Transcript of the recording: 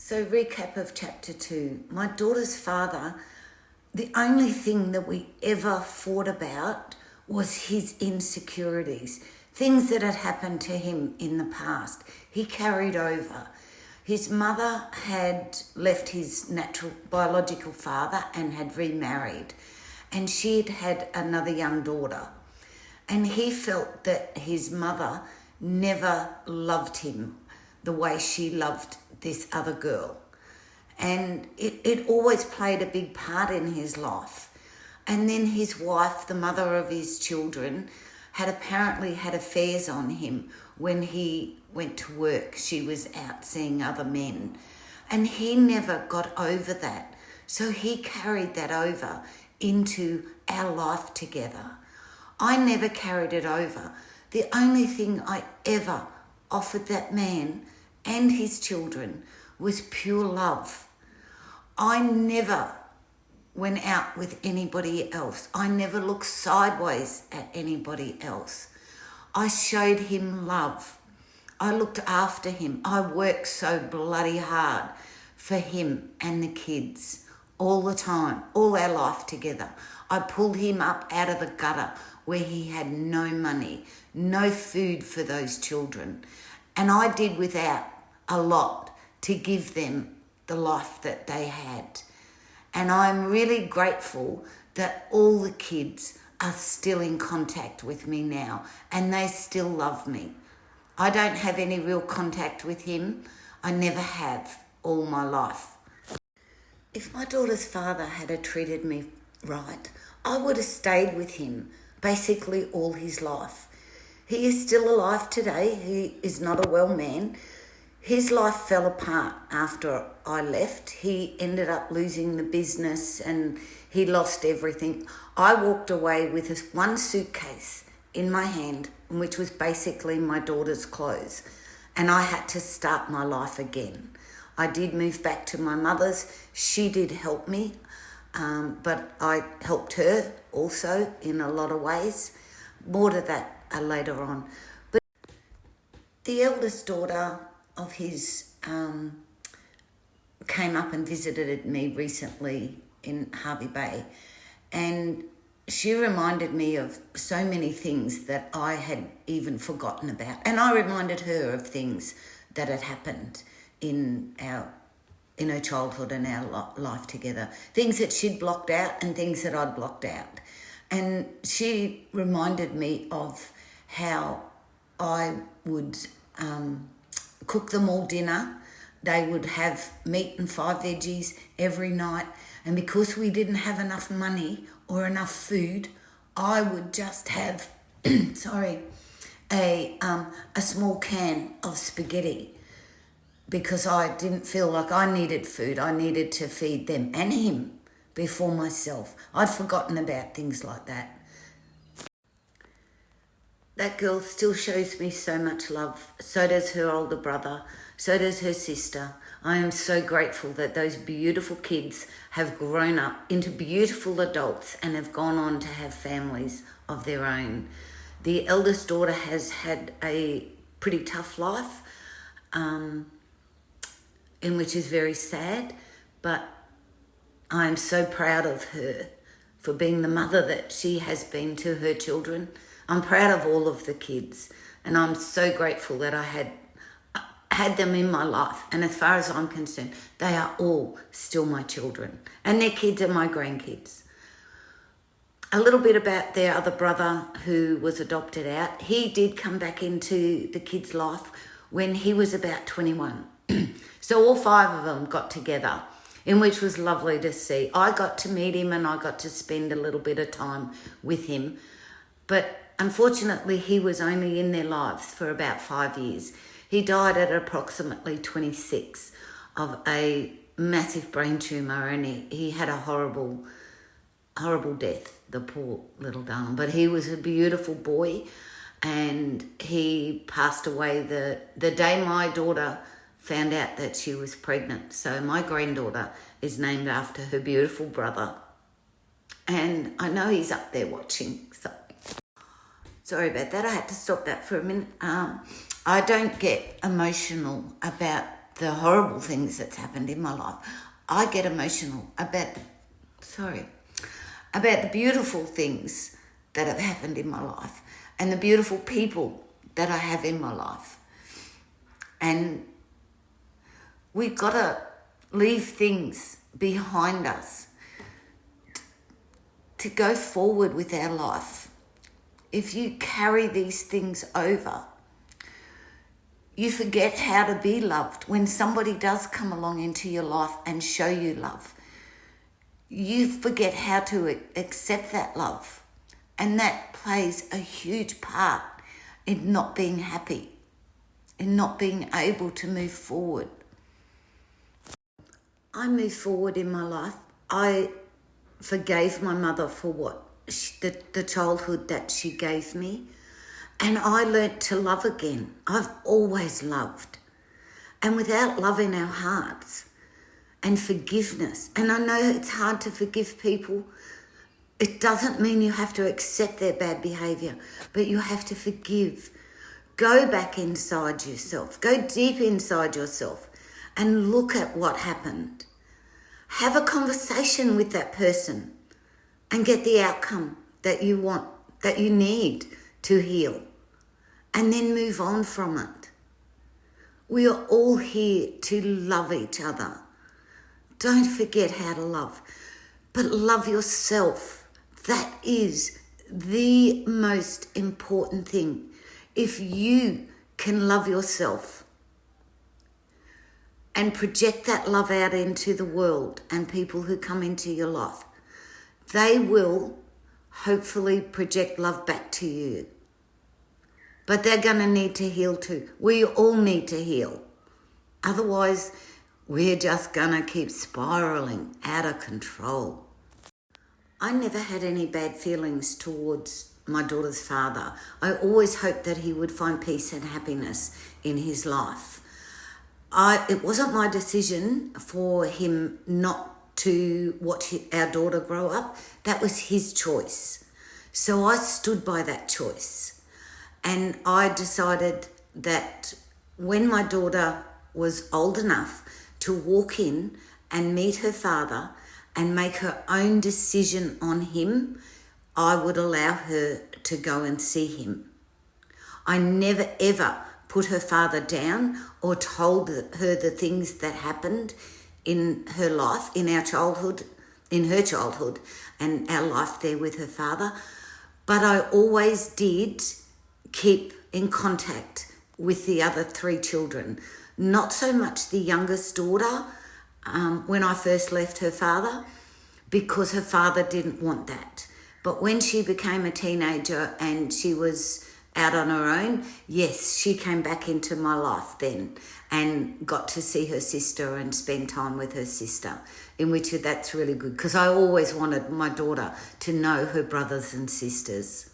So, recap of chapter 2. My daughter's father, the only thing that we ever fought about was his insecurities, things that had happened to him in the past. He carried over. His mother had left his natural biological father and had remarried, and she had had another young daughter. And he felt that his mother never loved him the way she loved this other girl. And it always played a big part in his life. And then his wife, the mother of his children, had apparently had affairs on him when he went to work. She was out seeing other men. And he never got over that. So he carried that over into our life together. I never carried it over. The only thing I ever offered that man and his children was pure love. I never went out with anybody else. I never looked sideways at anybody else. I showed him love. I looked after him. I worked so bloody hard for him and the kids all the time, all our life together. I pulled him up out of the gutter where he had no money, no food for those children. And I did without a lot to give them the life that they had. And I'm really grateful that all the kids are still in contact with me now and they still love me. I don't have any real contact with him. I never have all my life. If my daughter's father had treated me right, I would have stayed with him basically all his life. He is still alive today. He is not a well man. His life fell apart after I left. He ended up losing the business and he lost everything. I walked away with one suitcase in my hand, which was basically my daughter's clothes. And I had to start my life again. I did move back to my mother's. She did help me, but I helped her also in a lot of ways. More to that later on. But the eldest daughter of his came up and visited me recently in Hervey Bay, and she reminded me of so many things that I had even forgotten about, and I reminded her of things that had happened in her childhood and our life together, things that she'd blocked out and things that I'd blocked out. And she reminded me of how I would cook them all dinner. They would have meat and 5 veggies every night. And because we didn't have enough money or enough food, I would just have, a small can of spaghetti because I didn't feel like I needed food. I needed to feed them and him before myself. I'd forgotten about things like that. That girl still shows me so much love. So does her older brother. So does her sister. I am so grateful that those beautiful kids have grown up into beautiful adults and have gone on to have families of their own. The eldest daughter has had a pretty tough life, in which is very sad, but I am so proud of her for being the mother that she has been to her children. I'm proud of all of the kids, and I'm so grateful that I had them in my life. And as far as I'm concerned, they are all still my children, and their kids are my grandkids. A little bit about their other brother who was adopted out. He did come back into the kids' life when he was about 21. So all 5 of them got together, in which was lovely to see. I got to meet him and I got to spend a little bit of time with him. But unfortunately, he was only in their lives for about 5 years. He died at approximately 26 of a massive brain tumour, and he had a horrible, horrible death, the poor little darling. But he was a beautiful boy, and he passed away the day my daughter found out that she was pregnant. So my granddaughter is named after her beautiful brother. And I know he's up there watching, so sorry about that. I had to stop that for a minute. I don't get emotional about the horrible things that's happened in my life. I get emotional about the beautiful things that have happened in my life and the beautiful people that I have in my life. And we've got to leave things behind us to go forward with our life. If you carry these things over, you forget how to be loved. When somebody does come along into your life and show you love, you forget how to accept that love. And that plays a huge part in not being happy, in not being able to move forward. I moved forward in my life. I forgave my mother for the childhood that she gave me. And I learnt to love again. I've always loved. And without love in our hearts and forgiveness, and I know it's hard to forgive people, it doesn't mean you have to accept their bad behaviour, but you have to forgive. Go back inside yourself. Go deep inside yourself and look at what happened. Have a conversation with that person and get the outcome that you want, that you need to heal. And then move on from it. We are all here to love each other. Don't forget how to love, but love yourself. That is the most important thing. If you can love yourself and project that love out into the world and people who come into your life, they will hopefully project love back to you. But they're going to need to heal too. We all need to heal. Otherwise, we're just going to keep spiralling out of control. I never had any bad feelings towards my daughter's father. I always hoped that he would find peace and happiness in his life. It wasn't my decision for him not to watch our daughter grow up. That was his choice. So I stood by that choice. And I decided that when my daughter was old enough to walk in and meet her father and make her own decision on him, I would allow her to go and see him. I never ever put her father down or told her the things that happened in her life, in her childhood, and our life there with her father. But I always did keep in contact with the other 3 children. Not so much the youngest daughter when I first left her father, because her father didn't want that. But when she became a teenager and she was out on her own, yes, she came back into my life then and got to see her sister and spend time with her sister, in which that's really good, because I always wanted my daughter to know her brothers and sisters.